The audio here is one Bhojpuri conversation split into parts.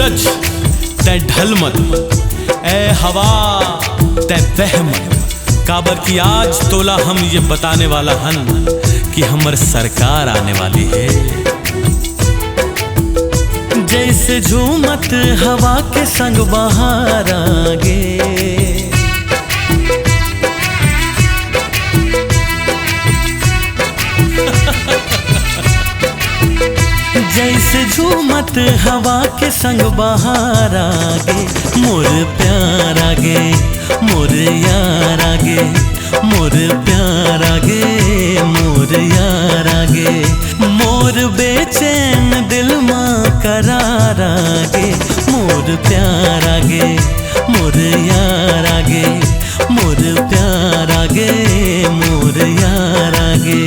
सूरज तै ढल मत, ए हवा तै बह मत। काबर की आज तोला हम ये बताने वाला हन कि हमर सरकार आने वाली है। जैसे झूमत हवा के संग बहार आगे, जैसे झूमत हवा के संग बहार आगे, मोर प्यार आगे, मोर यार आगे, मोर प्यार आगे, मोर यार आगे, मोर बेचैन दिल माँ करार आगे, मोर प्यार आगे, मोर यार आगे, मोर प्यार आगे, मोर यार आगे।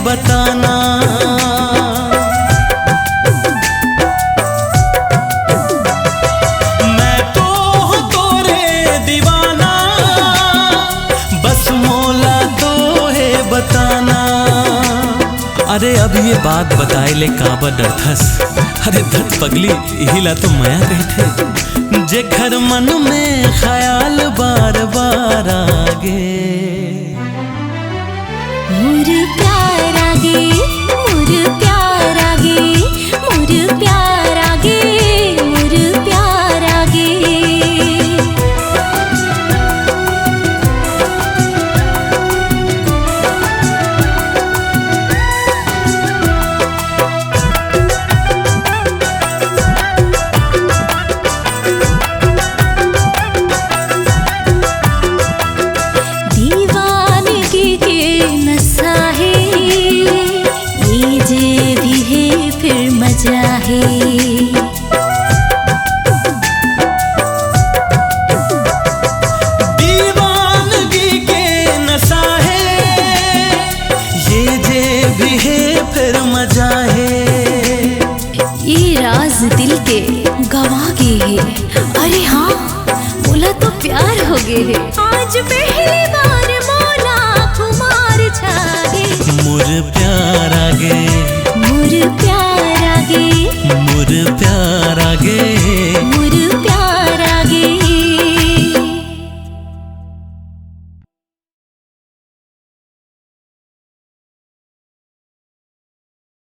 बताना मैं तो हूँ तोरे दीवाना, बस मोला तो है बताना। अरे अब ये बात बताए ले काबर डरथस, अरे धत पगली हिला तो माया कहते। जे घर मन में ख्याल बार बार आगे, मोर प्यार आगे, मोर प्यार आगे, मोर प्यार आगे, मोर प्यार आगे। दीवानगी के नशा है, ये जे भी है फिर मजा है। दीवानगी के नशा है, ये जे भी है फिर मजा है। ये राज दिल के गवा गए है, अरे हाँ बोला तो प्यार हो गए है। आज पहली बार